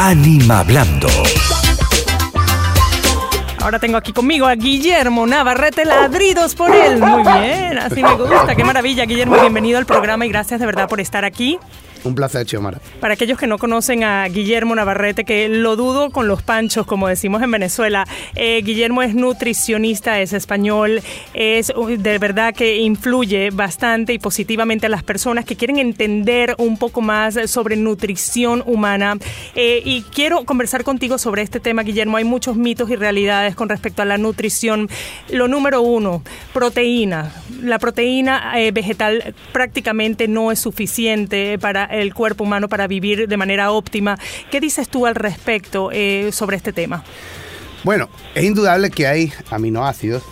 Anima Hablando. Ahora tengo aquí conmigo a Guillermo Navarrete, ladridos por él. Muy bien, así me gusta, qué maravilla. Guillermo, bienvenido al programa y gracias de verdad por estar aquí. Un placer, Xiomara. Para aquellos que no conocen a Guillermo Navarrete, que lo dudo con los panchos, como decimos en Venezuela, Guillermo es nutricionista, es español, es de verdad que influye bastante y positivamente a las personas que quieren entender un poco más sobre nutrición humana. Y quiero conversar contigo sobre este tema, Guillermo. Hay muchos mitos y realidades con respecto a la nutrición. Lo número uno, proteína. La proteína vegetal prácticamente no es suficiente para el cuerpo humano para vivir de manera óptima. ¿Qué dices tú al respecto sobre este tema? Bueno, es indudable que hay aminoácidos,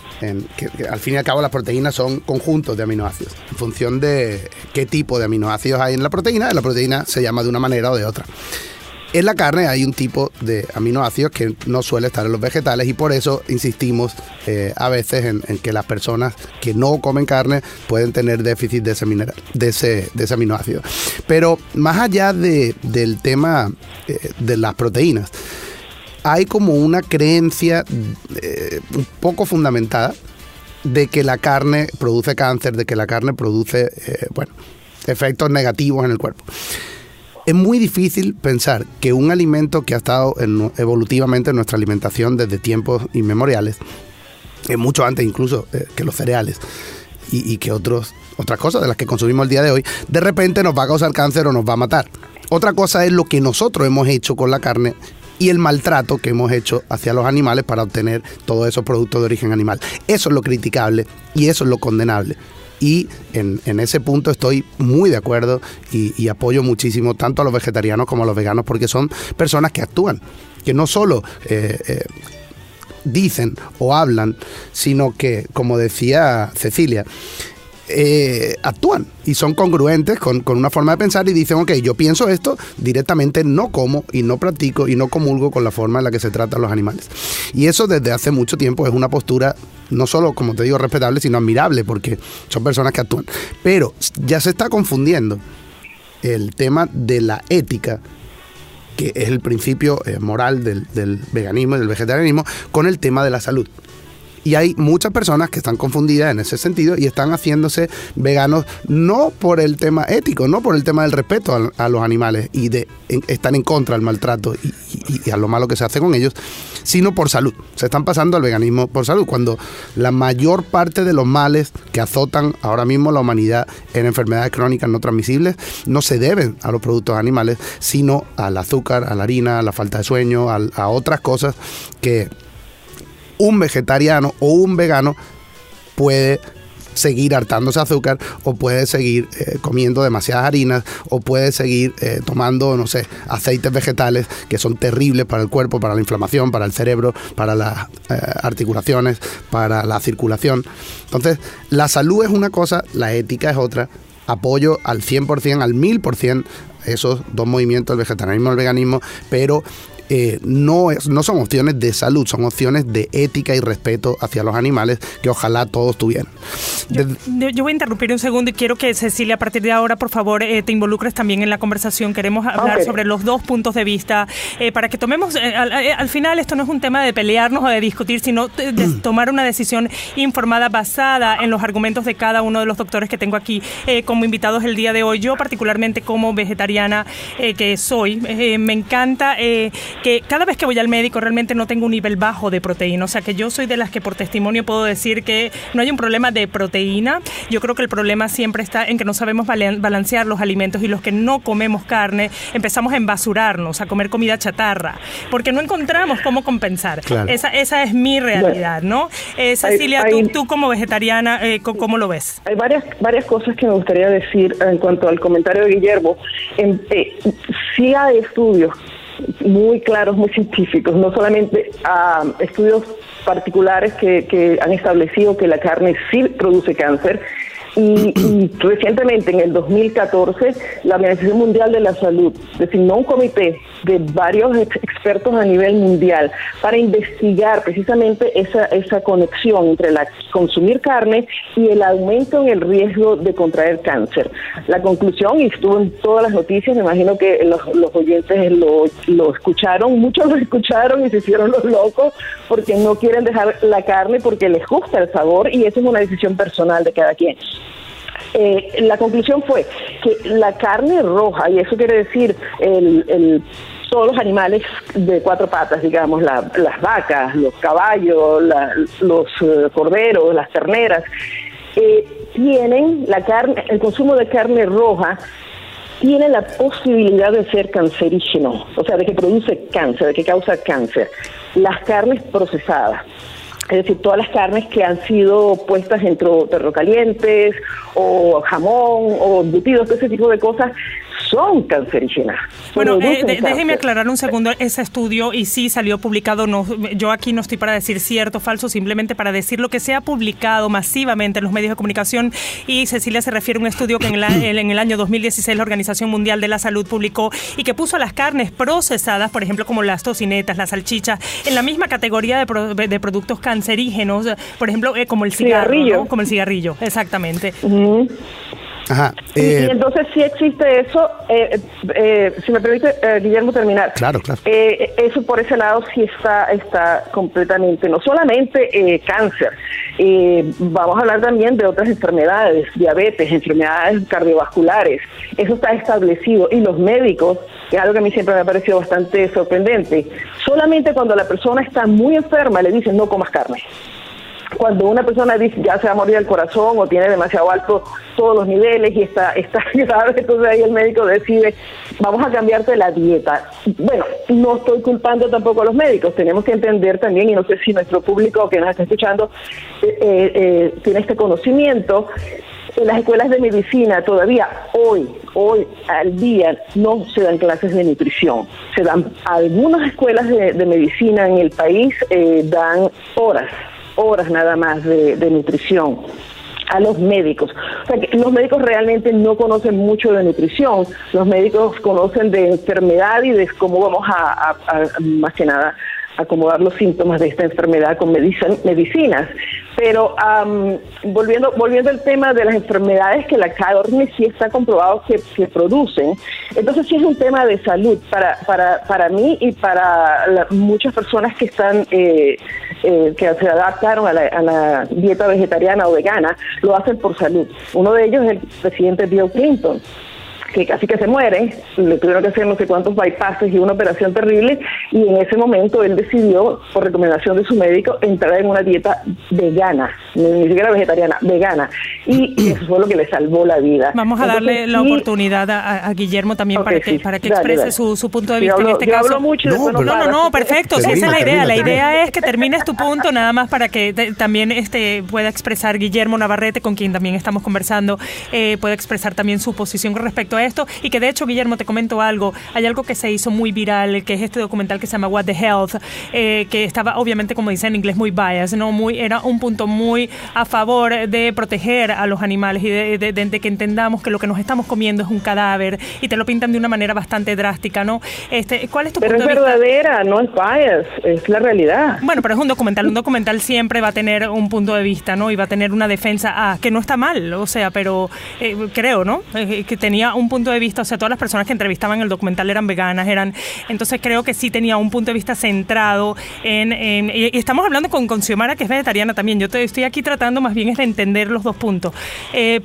que al fin y al cabo las proteínas son conjuntos de aminoácidos. En función de qué tipo de aminoácidos hay en la proteína se llama de una manera o de otra. En la carne hay un tipo de aminoácidos que no suele estar en los vegetales y por eso insistimos a veces en que las personas que no comen carne pueden tener déficit de ese mineral, de ese aminoácido. Pero más allá del tema de las proteínas, hay como una creencia un poco fundamentada de que la carne produce cáncer, de que la carne produce efectos negativos en el cuerpo. Es muy difícil pensar que un alimento que ha estado evolutivamente en nuestra alimentación desde tiempos inmemoriales, mucho antes incluso que los cereales y que otras cosas de las que consumimos el día de hoy, de repente nos va a causar cáncer o nos va a matar. Otra cosa es lo que nosotros hemos hecho con la carne y el maltrato que hemos hecho hacia los animales para obtener todos esos productos de origen animal. Eso es lo criticable y eso es lo condenable. Y en ese punto estoy muy de acuerdo y apoyo muchísimo tanto a los vegetarianos como a los veganos porque son personas que actúan, que no solo dicen o hablan, sino que, como decía Cecilia, actúan y son congruentes con una forma de pensar y dicen, ok, yo pienso esto, directamente no como y no practico y no comulgo con la forma en la que se tratan los animales. Y eso desde hace mucho tiempo es una postura no solo, como te digo, respetable, sino admirable, porque son personas que actúan. Pero ya se está confundiendo el tema de la ética, que es el principio moral del veganismo y del vegetarianismo, con el tema de la salud. Y hay muchas personas que están confundidas en ese sentido y están haciéndose veganos no por el tema ético, no por el tema del respeto a los animales y están en contra del maltrato y a lo malo que se hace con ellos, sino por salud. Se están pasando al veganismo por salud, cuando la mayor parte de los males que azotan ahora mismo la humanidad en enfermedades crónicas no transmisibles no se deben a los productos animales, sino al azúcar, a la harina, a la falta de sueño, a otras cosas que un vegetariano o un vegano puede seguir hartándose azúcar o puede seguir comiendo demasiadas harinas o puede seguir tomando, no sé, aceites vegetales que son terribles para el cuerpo, para la inflamación, para el cerebro, para las articulaciones, para la circulación. Entonces, la salud es una cosa, la ética es otra. Apoyo al 100%, al 1000% esos dos movimientos, el vegetarianismo y el veganismo, pero no son opciones de salud, son opciones de ética y respeto hacia los animales que ojalá todos tuvieran. Yo voy a interrumpir un segundo y quiero que Cecilia, a partir de ahora, por favor, te involucres también en la conversación. Queremos hablar sobre los dos puntos de vista para que tomemos, al final esto no es un tema de pelearnos o de discutir, sino de tomar una decisión informada basada en los argumentos de cada uno de los doctores que tengo aquí como invitados el día de hoy. Yo particularmente como vegetariana que soy, me encanta que cada vez que voy al médico realmente no tengo un nivel bajo de proteína, o sea que yo soy de las que por testimonio puedo decir que no hay un problema de proteína. Yo creo que el problema siempre está en que no sabemos balancear los alimentos y los que no comemos carne empezamos a embasurarnos, a comer comida chatarra, porque no encontramos cómo compensar. Claro. Esa es mi realidad, ¿no? Cecilia, tú como vegetariana, ¿cómo lo ves? Hay varias cosas que me gustaría decir en cuanto al comentario de Guillermo. Sí hay estudios muy claros, muy científicos, no solamente estudios particulares que han establecido que la carne sí produce cáncer, Y recientemente, en el 2014, la Organización Mundial de la Salud designó un comité de varios expertos a nivel mundial para investigar precisamente esa conexión entre consumir carne y el aumento en el riesgo de contraer cáncer. La conclusión, y estuvo en todas las noticias, me imagino que los oyentes lo escucharon, muchos lo escucharon y se hicieron los locos porque no quieren dejar la carne porque les gusta el sabor, y eso es una decisión personal de cada quien. La conclusión fue que la carne roja, y eso quiere decir todos los animales de cuatro patas, digamos, las vacas, los caballos, los corderos, las terneras, tienen el consumo de carne roja tiene la posibilidad de ser cancerígeno, o sea, de que produce cáncer, de que causa cáncer. Las carnes procesadas, es decir, todas las carnes que han sido puestas en perros calientes o jamón o embutidos, ese tipo de cosas, son cancerígenas. Bueno, déjeme aclarar un segundo ese estudio, y sí salió publicado. No, yo aquí no estoy para decir cierto o falso, simplemente para decir lo que se ha publicado masivamente en los medios de comunicación. Y Cecilia se refiere a un estudio que en el año 2016 la Organización Mundial de la Salud publicó y que puso a las carnes procesadas, por ejemplo, como las tocinetas, las salchichas, en la misma categoría de productos cancerígenos, por ejemplo, como el cigarrillo, ¿no? Como el cigarrillo, exactamente. Uh-huh. Ajá. Y entonces sí existe eso, si me permite, Guillermo, terminar. Claro, claro. Eso por ese lado sí está completamente, no solamente cáncer, vamos a hablar también de otras enfermedades, diabetes, enfermedades cardiovasculares, eso está establecido, y los médicos, que es algo que a mí siempre me ha parecido bastante sorprendente, solamente cuando la persona está muy enferma le dicen no comas carne. Cuando una persona dice ya se va a morir el corazón o tiene demasiado alto todos los niveles y está grave, entonces ahí el médico decide, vamos a cambiarte la dieta. Bueno, no estoy culpando tampoco a los médicos, tenemos que entender también, y no sé si nuestro público que nos está escuchando tiene este conocimiento. En las escuelas de medicina todavía hoy al día no se dan clases de nutrición. Se dan algunas escuelas de medicina en el país, dan horas nada más de nutrición a los médicos. O sea, que los médicos realmente no conocen mucho de nutrición. Los médicos conocen de enfermedad y de cómo vamos a más que nada acomodar los síntomas de esta enfermedad con medicinas. Pero volviendo al tema de las enfermedades que la carne sí está comprobado que producen, entonces sí es un tema de salud para mí y para muchas personas que están que se adaptaron a la dieta vegetariana o vegana, lo hacen por salud. Uno de ellos es el presidente Bill Clinton, que casi que se muere, le tuvieron que hacer no sé cuántos bypasses y una operación terrible, y en ese momento él decidió, por recomendación de su médico, entrar en una dieta vegana, ni siquiera vegetariana, vegana, y eso fue lo que le salvó la vida. Vamos a darle la oportunidad a Guillermo también para que exprese su punto de vista en este caso. Hablo mucho, no, perfecto, sí, esa es la idea. La idea es que termines tu punto, nada más para que también pueda expresar Guillermo Navarrete, con quien también estamos conversando, pueda expresar también su posición con respecto a esto. Y que de hecho, Guillermo, te comento algo, hay algo que se hizo muy viral, que es este documental que se llama What the Health, que estaba obviamente, como dicen en inglés, muy biased, ¿no? Era un punto muy a favor de proteger a los animales y de que entendamos que lo que nos estamos comiendo es un cadáver, y te lo pintan de una manera bastante drástica, ¿no? ¿Cuál es tu punto de vista? Pero es verdadera, no es bias, es la realidad. Bueno, pero es un documental siempre va a tener un punto de vista, ¿no? Y va a tener una defensa, que no está mal, o sea, pero creo, ¿no? Que tenía un punto de vista, o sea, todas las personas que entrevistaban en el documental eran veganas, entonces creo que sí tenía un punto de vista centrado y estamos hablando con Xiomara, que es vegetariana también. Yo estoy aquí tratando más bien es de entender los dos puntos,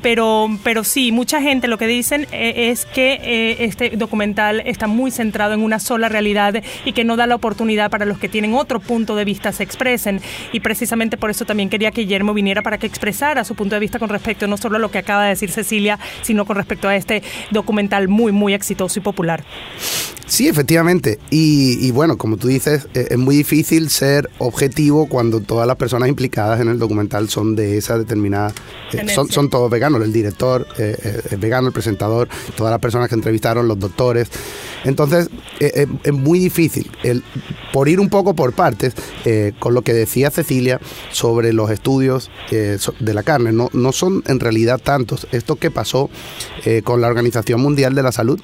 pero sí, mucha gente lo que dicen es que este documental está muy centrado en una sola realidad y que no da la oportunidad para los que tienen otro punto de vista se expresen, y precisamente por eso también quería que Guillermo viniera para que expresara su punto de vista con respecto no solo a lo que acaba de decir Cecilia, sino con respecto a este documental muy, muy exitoso y popular. Sí, efectivamente. Y bueno, como tú dices, es muy difícil ser objetivo cuando todas las personas implicadas en el documental son de esa determinada... son todos veganos. El director es vegano, el presentador, todas las personas que entrevistaron, los doctores. Entonces, es muy difícil. Por ir un poco por partes, con lo que decía Cecilia sobre los estudios de la carne, no son en realidad tantos. Esto que pasó con la Organización Mundial de la Salud,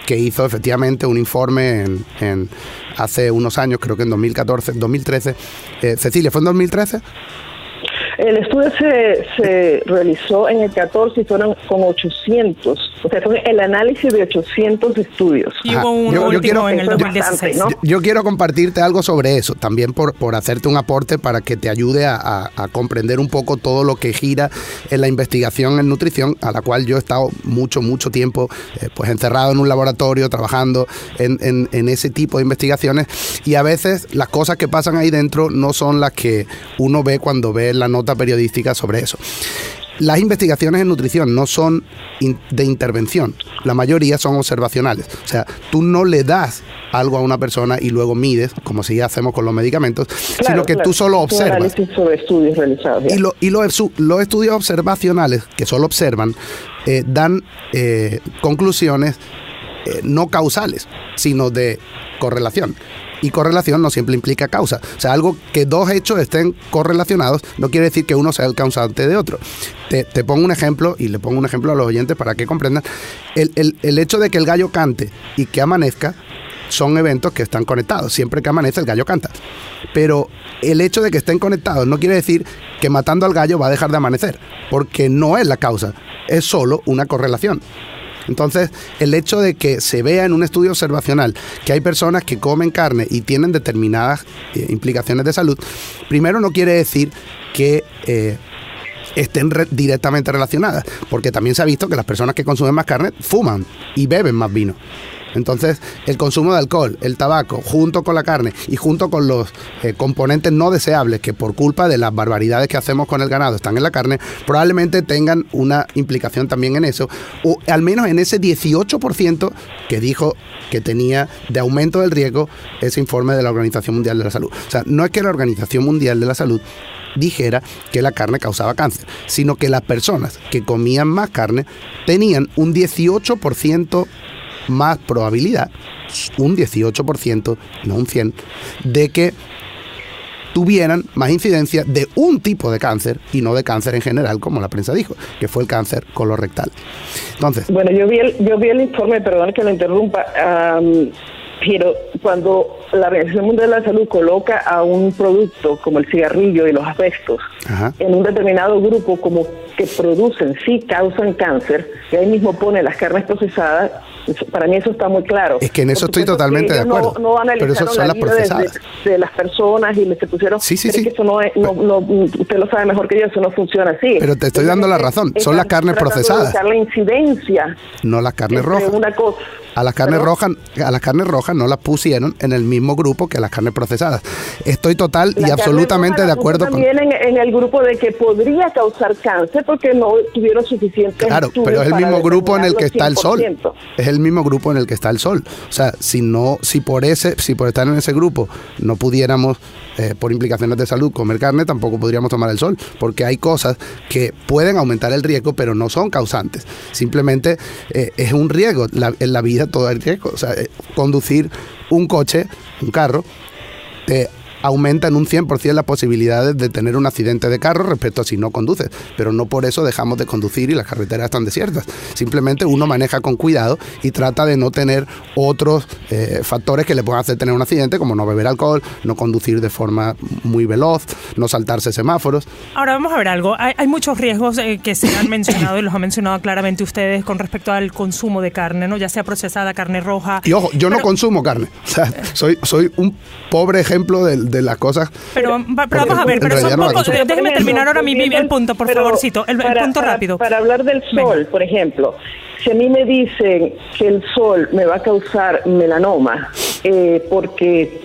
que hizo efectivamente un informe en hace unos años, creo que en 2013. Cecilia, ¿fue en 2013? El estudio se realizó en el 14 y fueron con 800, o sea, fue el análisis de 800 estudios. Y hubo un último en el 2016. ¿No? Yo quiero compartirte algo sobre eso, también por hacerte un aporte para que te ayude a comprender un poco todo lo que gira en la investigación en nutrición, a la cual yo he estado mucho tiempo pues encerrado en un laboratorio, trabajando en ese tipo de investigaciones, y a veces las cosas que pasan ahí dentro no son las que uno ve cuando ve la nota periodística sobre eso. Las investigaciones en nutrición no son de intervención, la mayoría son observacionales. O sea, tú no le das algo a una persona y luego mides, como si ya hacemos con los medicamentos, sino que tú solo observas. Análisis sobre estudios realizados. Y los estudios observacionales, que solo observan, dan conclusiones no causales, sino de correlación. Y correlación no siempre implica causa. O sea, algo que dos hechos estén correlacionados no quiere decir que uno sea el causante de otro. Te pongo un ejemplo, y le pongo un ejemplo a los oyentes para que comprendan. El hecho de que el gallo cante y que amanezca son eventos que están conectados. Siempre que amanece el gallo canta. Pero el hecho de que estén conectados no quiere decir que matando al gallo va a dejar de amanecer, porque no es la causa, es solo una correlación. Entonces, el hecho de que se vea en un estudio observacional que hay personas que comen carne y tienen determinadas implicaciones de salud, primero no quiere decir que estén directamente relacionadas, porque también se ha visto que las personas que consumen más carne fuman y beben más vino. Entonces, el consumo de alcohol, el tabaco, junto con la carne y junto con los componentes no deseables que por culpa de las barbaridades que hacemos con el ganado están en la carne, probablemente tengan una implicación también en eso, o al menos en ese 18% que dijo que tenía de aumento del riesgo ese informe de la Organización Mundial de la Salud. O sea, no es que la Organización Mundial de la Salud dijera que la carne causaba cáncer, sino que las personas que comían más carne tenían un 18% más probabilidad, un 18%, no un 100%, de que tuvieran más incidencia de un tipo de cáncer y no de cáncer en general, como la prensa dijo, que fue el cáncer colorectal. Entonces, bueno, yo vi el informe, perdón que lo interrumpa, pero cuando la Organización Mundial de la Salud coloca a un producto como el cigarrillo y los asbestos en un determinado grupo como que producen, sí causan cáncer, y ahí mismo pone las carnes procesadas, para mí eso está muy claro. Es que en eso estoy totalmente de acuerdo. No pero eso son las procesadas de las personas y se pusieron. Sí. Que eso no, usted lo sabe mejor que yo, eso no funciona así. Pero te estoy dando la razón. Son las carnes procesadas. La incidencia. No las carnes rojas. Una cosa. A las carnes rojas no las pusieron en el mismo grupo que a las carnes procesadas. Estoy total y absolutamente de acuerdo con... También en el grupo de que podría causar cáncer porque no tuvieron suficientes Claro, pero es el mismo grupo en el que está el sol. Es el mismo grupo en el que está el sol. O sea, si por estar en ese grupo no pudiéramos, por implicaciones de salud, comer carne, tampoco podríamos tomar el sol, porque hay cosas que pueden aumentar el riesgo, pero no son causantes. Simplemente es un riesgo. En la vida todo hay riesgo. O sea, conducir un coche, un carro, te aumenta en un 100% las posibilidades de tener un accidente de carro respecto a si no conduces, pero no por eso dejamos de conducir y las carreteras están desiertas. Simplemente uno maneja con cuidado y trata de no tener otros factores que le puedan hacer tener un accidente, como no beber alcohol, no conducir de forma muy veloz, no saltarse semáforos. Ahora vamos a ver algo. Hay muchos riesgos que se han mencionado y los han mencionado claramente ustedes con respecto al consumo de carne, ¿no? Ya sea procesada, carne roja. Y ojo, yo no consumo carne. O sea, soy un pobre ejemplo de las cosas. Pero vamos a ver, pero son pocos. Déjeme terminar ahora el punto, por favorcito. El punto rápido. Para hablar del sol, por ejemplo, si a mí me dicen que el sol me va a causar melanoma, porque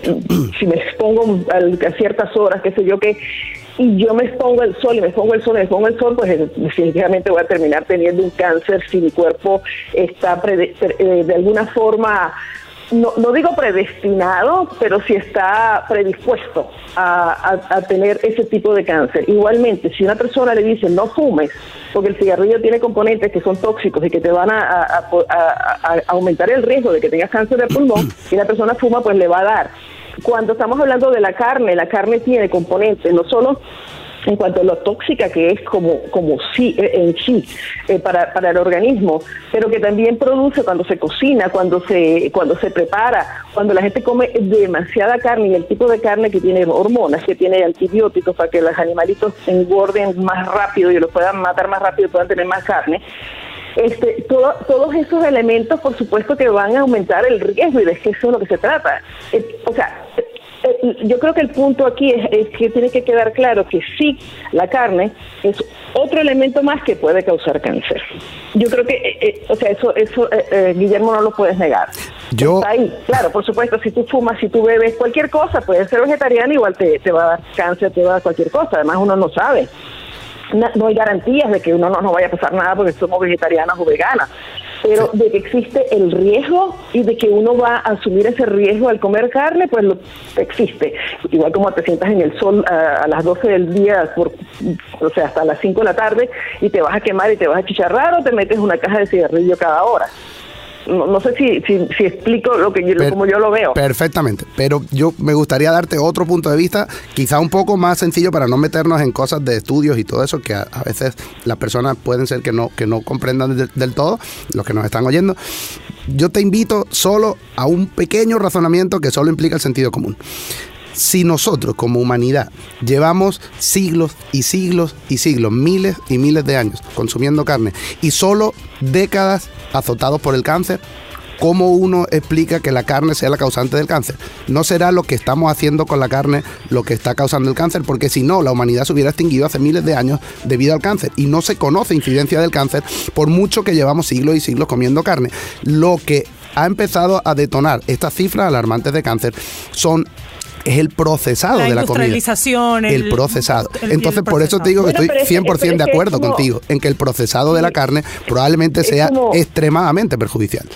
si me expongo a ciertas horas, qué sé yo qué, y yo me expongo al sol, pues definitivamente voy a terminar teniendo un cáncer si mi cuerpo está de alguna forma no digo predestinado, pero sí está predispuesto a tener ese tipo de cáncer. Igualmente, si una persona le dice no fumes, porque el cigarrillo tiene componentes que son tóxicos y que te van a aumentar el riesgo de que tengas cáncer de pulmón, y la persona fuma, pues le va a dar. Cuando estamos hablando de la carne tiene componentes, no solo en cuanto a lo tóxica que es como sí en sí para el organismo, pero que también produce cuando se cocina, cuando se prepara, cuando la gente come demasiada carne, y el tipo de carne que tiene hormonas, que tiene antibióticos para que los animalitos engorden más rápido y los puedan matar más rápido y puedan tener más carne. Todos esos elementos, por supuesto, que van a aumentar el riesgo, y de eso es lo que se trata. Yo creo que el punto aquí es que tiene que quedar claro que sí, la carne es otro elemento más que puede causar cáncer. Yo creo que, eso Guillermo, no lo puedes negar. Está ahí, claro, por supuesto, si tú fumas, si tú bebes, cualquier cosa, puedes ser vegetariano, igual te va a dar cáncer, te va a dar cualquier cosa. Además, uno no sabe. No hay garantías de que uno no vaya a pasar nada porque somos vegetarianas o veganas, pero de que existe el riesgo y de que uno va a asumir ese riesgo al comer carne, pues existe. Igual como te sientas en el sol a las 12 del día, hasta las 5 de la tarde, y te vas a quemar y te vas a chicharrar, o te metes una caja de cigarrillo cada hora. No sé si explico como yo lo veo. Perfectamente, pero yo me gustaría darte otro punto de vista, quizá un poco más sencillo, para no meternos en cosas de estudios y todo eso, que a veces las personas pueden ser que no comprendan del todo, los que nos están oyendo. Yo te invito solo a un pequeño razonamiento que solo implica el sentido común. Si nosotros como humanidad llevamos siglos y siglos y siglos, miles y miles de años consumiendo carne, y solo décadas azotados por el cáncer, ¿cómo uno explica que la carne sea la causante del cáncer? ¿No será lo que estamos haciendo con la carne lo que está causando el cáncer? Porque si no, la humanidad se hubiera extinguido hace miles de años debido al cáncer, y no se conoce incidencia del cáncer por mucho que llevamos siglos y siglos comiendo carne. Lo que ha empezado a detonar estas cifras alarmantes de cáncer es el procesado de la comida. El procesado. Entonces, por eso te digo que estoy 100% de acuerdo contigo en que el procesado de la carne probablemente sea extremadamente perjudicial.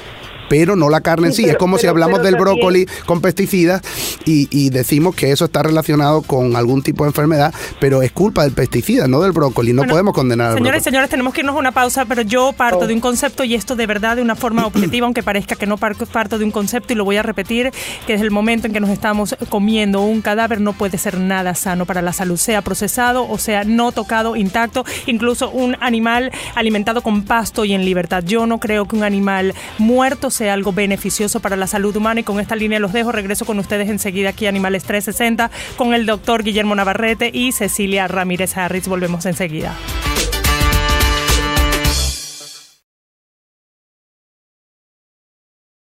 Pero no la carne en sí. Es como si hablamos del brócoli con pesticidas y decimos que eso está relacionado con algún tipo de enfermedad, pero es culpa del pesticida, no del brócoli. No podemos condenar al brócoli. Señores, tenemos que irnos a una pausa, pero yo parto de un concepto, y esto de verdad de una forma objetiva, aunque parezca que no parto de un concepto, y lo voy a repetir, que desde el momento en que nos estamos comiendo un cadáver no puede ser nada sano para la salud, sea procesado o sea no tocado, intacto, incluso un animal alimentado con pasto y en libertad. Yo no creo que un animal muerto sea algo beneficioso para la salud humana, y con esta línea los dejo. Regreso con ustedes enseguida aquí a Animales 360 con el doctor Guillermo Navarrete y Cecilia Ramírez Harris. Volvemos enseguida.